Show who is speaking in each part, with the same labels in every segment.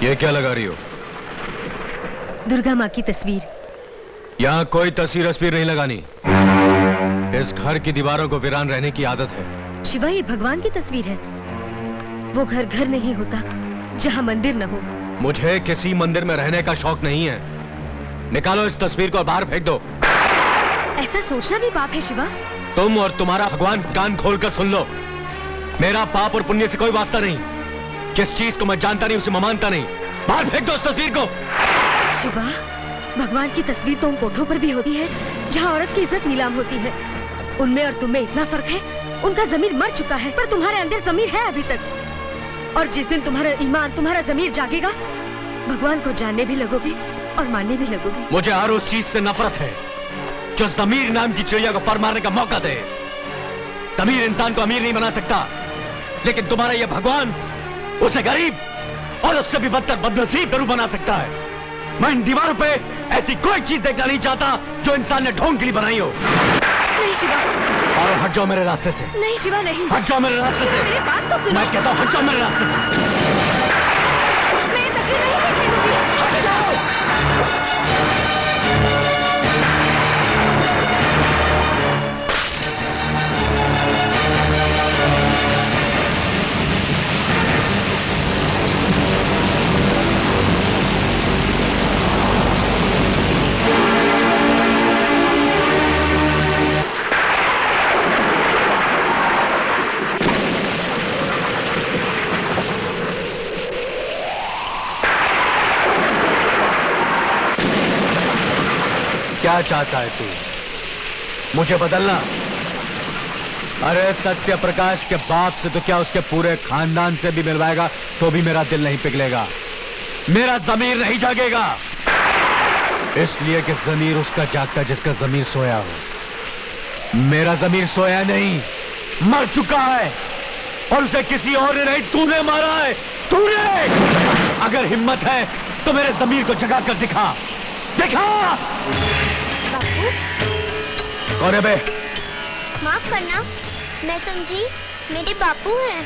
Speaker 1: ये क्या लगा रही हो?
Speaker 2: दुर्गा माँ की तस्वीर।
Speaker 1: यहाँ कोई तस्वीर नहीं लगानी। इस घर की दीवारों को वीरान रहने की आदत है।
Speaker 2: शिवा, ये भगवान की तस्वीर है। वो घर घर नहीं होता जहाँ मंदिर न हो।
Speaker 1: मुझे किसी मंदिर में रहने का शौक नहीं है। निकालो इस तस्वीर को और बाहर फेंक दो।
Speaker 2: ऐसा सोचना भी पाप है शिवा।
Speaker 1: तुम और तुम्हारा भगवान कान खोलकर सुन लो। मेरा पाप और पुण्य से कोई वास्ता नहीं। जिस चीज को मैं जानता नहीं उसे मैं मानता नहीं। बाहर फेंक दो उस तस्वीर को।
Speaker 2: शिवा, भगवान की तस्वीर तो उन कोठों पर भी होती है जहाँ औरत की इज्जत नीलाम होती है। उनमें और तुम में इतना फर्क है। उनका जमीर मर चुका है, पर तुम्हारे अंदर जमीर है अभी तक। और जिस दिन तुम्हारा ईमान, तुम्हारा जमीर जागेगा, भगवान को जानने भी लगोगे और मानने भी लगोगे।
Speaker 1: मुझे हर उस चीज से नफरत है जो जमीर नाम की चिड़िया को पर मारने का मौका दे। जमीर इंसान को अमीर नहीं बना सकता, लेकिन तुम्हारा यह भगवान उसे गरीब और उससे भी बदतर बदनसीब जरूर बना सकता है। मैं इन दीवारों पे ऐसी कोई चीज देखना नहीं चाहता जो इंसान ने ढोंग के लिए बनाई हो।
Speaker 2: नहीं शिवा।
Speaker 1: और हट जाओ मेरे रास्ते से।
Speaker 2: नहीं शिवा, नहीं।
Speaker 1: हट जाओ मेरे रास्ते से।
Speaker 2: मेरी बात तो सुनो।
Speaker 1: मैं कहता हूँ हट जाओ मेरे रास्ते से।
Speaker 2: मैं ये तस्वीर नहीं देखने दूंगी।
Speaker 1: हट जाओ। क्या चाहता है तू? मुझे बदलना? अरे सत्य प्रकाश के बाप से तो क्या, उसके पूरे खानदान से भी मिलवाएगा तो भी मेरा दिल नहीं पिघलेगा, मेरा जमीर नहीं जागेगा। इसलिए कि जमीर उसका जागता जिसका जमीर सोया हो। मेरा जमीर सोया नहीं, मर चुका है। और उसे किसी और ने नहीं, तूने मारा है। तूने। अगर हिम्मत है तो मेरे जमीर को जगा कर दिखा। दिखा।
Speaker 3: बापू।
Speaker 1: कौन है बे?
Speaker 3: माफ करना, मैं समझी मेरे बापू हैं।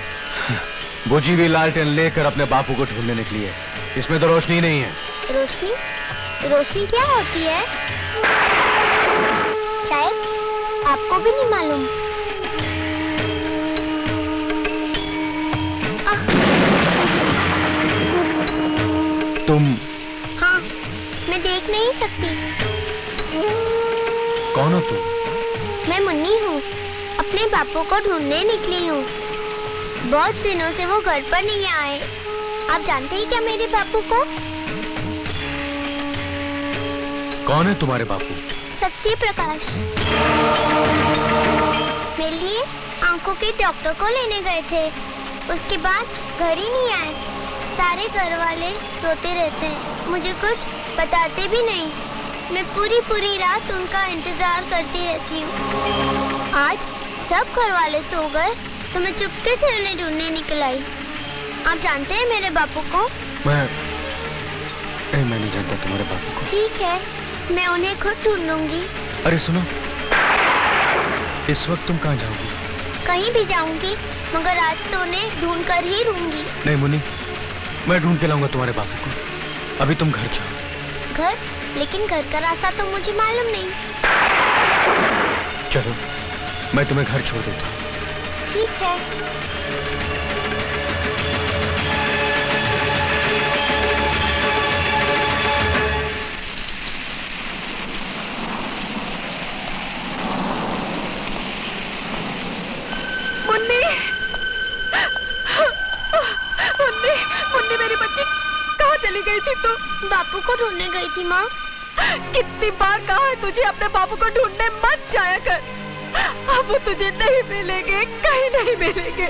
Speaker 1: बुझी हुई लालटेन लेकर अपने बापू को ढूंढने निकली है। इसमें तो रोशनी नहीं है।
Speaker 3: रोशनी? रोशनी क्या होती है? शायद आपको भी नहीं मालूम।
Speaker 1: तुम?
Speaker 3: हाँ, मैं देख नहीं सकती।
Speaker 1: कौन हो तुम?
Speaker 3: मैं मुन्नी हूँ, अपने बापू को ढूंढने निकली हूँ। बहुत दिनों से वो घर पर नहीं आए। आप जानते हैं क्या मेरे बापू को?
Speaker 1: कौन है तुम्हारे बापू?
Speaker 3: सत्य प्रकाश। मेरे लिए आंखों के डॉक्टर को लेने गए थे। उसके बाद घर ही नहीं आए। सारे घर वाले रोते रहते हैं, मुझे कुछ बताते भी नहीं। मैं पूरी रात उनका इंतजार करती रहती हूँ। आज सब घर वाले सो गए तो मैं चुपके से उन्हें ढूंढने निकल आई। आप जानते हैं मेरे बापू को?
Speaker 1: मैं नहीं जानता तुम्हारे बापू को।
Speaker 3: ठीक है, मैं उन्हें खुद ढूंढूंगी।
Speaker 1: अरे सुनो, इस वक्त तुम कहाँ जाओगी?
Speaker 3: कहीं भी जाऊंगी, मगर आज तो उन्हें ढूंढ कर ही रहूंगी।
Speaker 1: नहीं मुन्नी, मैं ढूंढ के लाऊंगा तुम्हारे बापू को। अभी तुम घर जाओ।
Speaker 3: घर? लेकिन घर का रास्ता तो मुझे मालूम नहीं।
Speaker 1: चलो, मैं तुम्हें घर छोड़ देता हूँ।
Speaker 3: ठीक है।
Speaker 2: मुन्नी, मुन्नी, मुन्नी मेरी बच्ची, कहाँ चली गई थी तू?
Speaker 3: बापू को ढूंढने गई थी माँ।
Speaker 2: कितनी बार कहा है तुझे अपने बापू को ढूंढने मत जाया कर। अब वो तुझे नहीं मिलेंगे, कहीं नहीं मिलेंगे।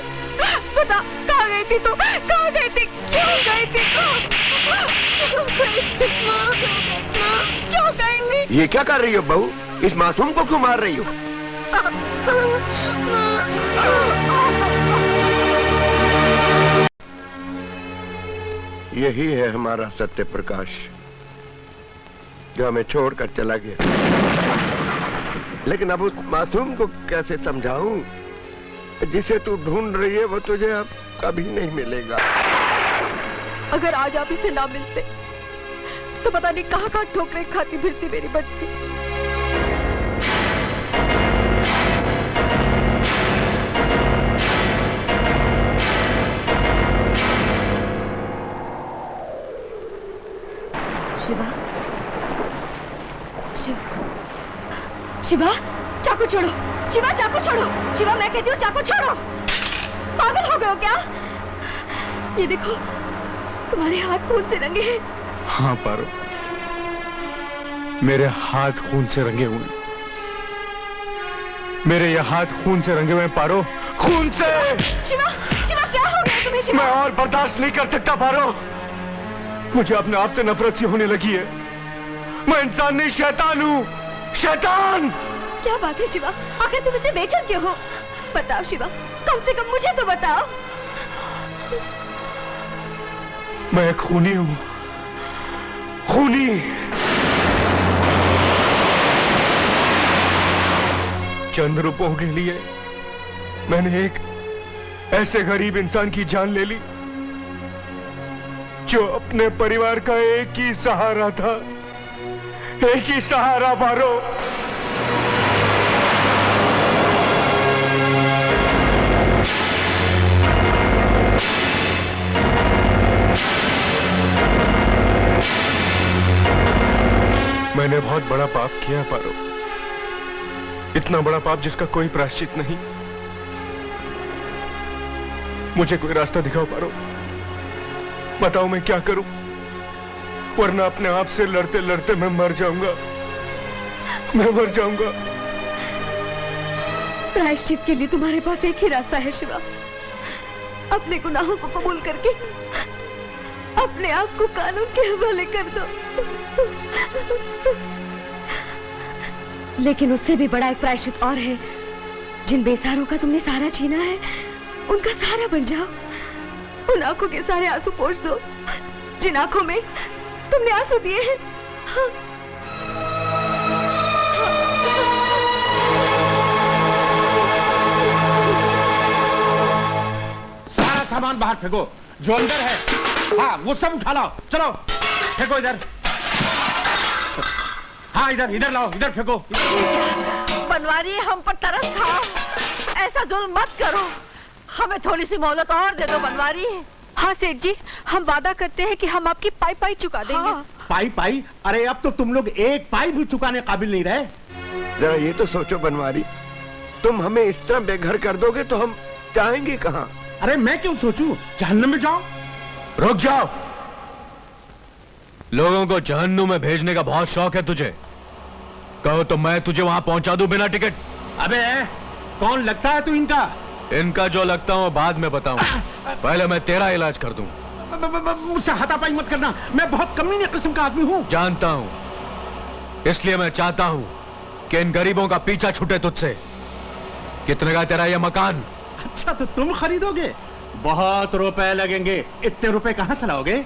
Speaker 2: बता, कहाँ गई थी तू? कहाँ गई थी? क्यों गई थी तू? क्यों गई थी? क्यों गई थी?
Speaker 4: ये क्या कर रही हो बहू? इस मासूम को क्यों मार रही हो? यही है हमारा सत्य प्रकाश, जो हमें छोड़कर चला गया। लेकिन अब उस मासूम को कैसे समझाऊं? जिसे तू ढूंढ रही है वो तुझे अब कभी नहीं मिलेगा।
Speaker 2: अगर आज आप इसे ना मिलते तो पता नहीं कहाँ कहाँ ठोकरें खाती फिरती मेरी बच्ची। शिवा, शिवा, चाकू छोड़ो। शिवा, चाकू छोड़ो। शिवा, मैं कहती हूँ चाकू छोड़ो। पागल हो गए हो क्या? ये देखो, तुम्हारे हाथ खून से रंगे हैं।
Speaker 1: हाँ पारो, मेरे हाथ खून से रंगे हुए। मेरे ये हाथ खून से रंगे हुए पारो, खून से।
Speaker 2: शिवा, शिवा, क्या हो गया तुम्हें? शिवा,
Speaker 1: मैं और बर्दाश्त नहीं कर सकता पारो। मुझे अपने आप से नफरत सी होने लगी है। मैं इंसान नहीं, शैतान हूँ, शैतान।
Speaker 2: क्या बात है शिवा? आखिर तुम इतने बेचैन क्यों हो? बताओ शिवा, कम से कम मुझे तो बताओ।
Speaker 1: मैं खूनी हूँ, खूनी। चंद रुपयों के लिए मैंने एक ऐसे गरीब इंसान की जान ले ली जो अपने परिवार का एक ही सहारा था, एक ही सहारा पारो। मैंने बहुत बड़ा पाप किया पारो, इतना बड़ा पाप जिसका कोई प्रायश्चित नहीं। मुझे कोई रास्ता दिखाओ पारो, बताओ मैं क्या करूं, वरना अपने आप से लड़ते लड़ते मैं मर जाऊंगा, मैं मर जाऊंगा।
Speaker 2: प्रायश्चित के लिए तुम्हारे पास एक ही रास्ता है शिवा, अपने गुनाहों को कबूल करके अपने आप को कानून के हवाले कर दो। लेकिन उससे भी बड़ा एक प्रायश्चित और है। जिन बेसहारों का तुमने सहारा छीना है, उनका सहारा बन जाओ। उन आंखों के सारे आंसू पोंछ दो जिन आंखों में तुमने आंसू दिए हैं। हाँ।
Speaker 5: सारा सामान बाहर फेंको जो अंदर है। हाँ, वो सब उठा लाओ, चलो फेंको इधर। हाँ, इधर इधर लाओ, इधर फेंको।
Speaker 6: बनवारी, हम पर तरस खाओ, ऐसा जुल्म मत करो, हमें थोड़ी सी मोहलत और दे दो बनवारी।
Speaker 2: हाँ सेठ जी, हम वादा करते हैं कि हम आपकी पाई पाई चुका देंगे।
Speaker 6: हाँ।
Speaker 5: पाई पाई? अरे अब तो तुम लोग एक पाई भी चुकाने काबिल नहीं रहे।
Speaker 4: जरा ये तो सोचो बनवारी, तुम हमें इस तरह बेघर कर दोगे तो हम जाएंगे कहाँ?
Speaker 5: अरे मैं क्यों सोचूं, जहन्नम में जाओ।
Speaker 1: रुक जाओ। लोगों को जहन्नुम में भेजने का बहुत शौक है तुझे। कहो तो मैं तुझे वहां पहुंचा दूं बिना टिकट।
Speaker 5: अबे कौन लगता है तू इनका?
Speaker 1: इनका जो लगता हूं बाद में बताऊं, पहले मैं तेरा इलाज कर दूं।
Speaker 5: मुझसे हाथापाई मत करना, मैं बहुत कमीने किस्म का आदमी हूं।
Speaker 1: जानता हूं, इसलिए मैं चाहता हूं कि इन गरीबों का पीछा छूटे तुझसे। कितने का तेरा यह मकान?
Speaker 5: अच्छा तो तुम खरीदोगे? बहुत रुपए लगेंगे। इतने रुपए कहां से लाओगे?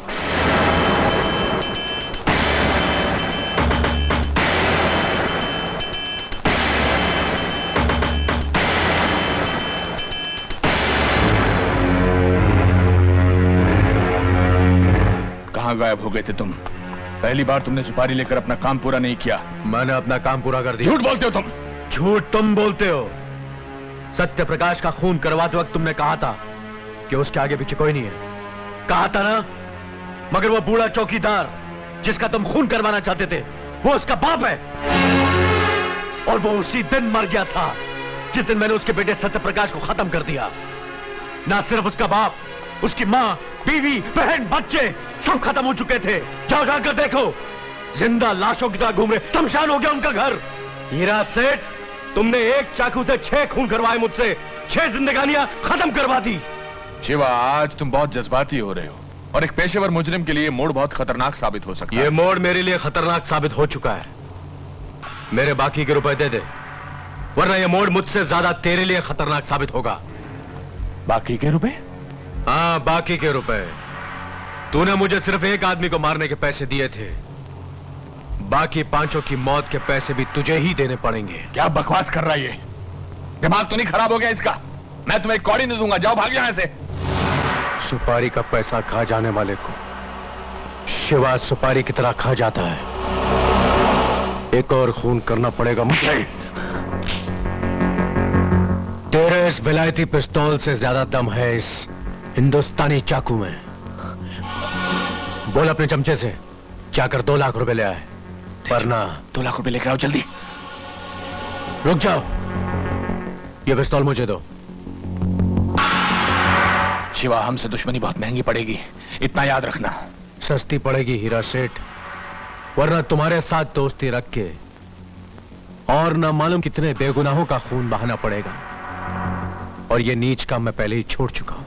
Speaker 7: कहां गायब हो गए थे तुम? पहली बार तुमने सुपारी लेकर अपना काम पूरा नहीं किया।
Speaker 1: मैंने अपना काम पूरा कर दिया।
Speaker 7: झूठ बोलते हो तुम।
Speaker 1: झूठ तुम बोलते हो। सत्य प्रकाश का खून करवाते वक्त तुमने कहा था कि उसके आगे पीछे कोई नहीं है, कहा था ना? मगर वो बूढ़ा चौकीदार जिसका तुम खून करवाना चाहते थे, वो उसका बाप है। और वो उसी दिन मर गया था जिस दिन मैंने उसके बेटे सत्य प्रकाश को खत्म कर दिया। ना सिर्फ उसका बाप, उसकी माँ, बीवी, बहन, बच्चे सब खत्म हो चुके थे। जाओ जाकर देखो, जिंदा लाशों की तरह घूम रहे, शमशान हो गया उनका घर। हीरा सेठ, तुमने एक चाकू से 6 खून करवाए मुझसे, 6 जिंदगानियां खत्म करवा दी।
Speaker 7: शिवा, आज तुम बहुत जज्बाती हो रहे हो और एक पेशेवर मुजरिम के लिए मोड़ बहुत खतरनाक साबित हो सकता है।
Speaker 1: ये मोड़ मेरे लिए खतरनाक साबित हो चुका है। मेरे बाकी के रुपए दे दे, वरना ये मोड़ मुझसे ज्यादा तेरे लिए खतरनाक साबित होगा।
Speaker 7: बाकी के रुपए?
Speaker 1: हाँ, बाकी के रुपए। तूने मुझे सिर्फ एक आदमी को मारने के पैसे दिए थे, बाकी 5 की मौत के पैसे भी तुझे ही देने पड़ेंगे।
Speaker 7: क्या बकवास कर रहा है ये? दिमाग तो नहीं खराब हो गया इसका? मैं तुम्हें एक कौड़ी नहीं दूंगा, जाओ भाग यहां से।
Speaker 1: सुपारी का पैसा खा जाने वाले को शिवा सुपारी की तरह खा जाता है। एक और खून करना पड़ेगा मुझे। तेरे इस विलायती पिस्तौल से ज्यादा दम है इस हिंदुस्तानी चाकू में। बोल अपने चमचे से जाकर 2 लाख रुपए ले आए, वरना
Speaker 7: 2 लाख रुपए लेकर आओ जल्दी।
Speaker 1: रुक जाओ, ये पिस्तौल मुझे दो।
Speaker 7: शिवा, हमसे दुश्मनी बहुत महंगी पड़ेगी, इतना याद रखना।
Speaker 1: सस्ती पड़ेगी हीरा सेठ, वरना तुम्हारे साथ दोस्ती रख के और न मालूम कितने बेगुनाहों का खून बहाना पड़ेगा। और ये नीच काम मैं पहले ही छोड़ चुका हूं।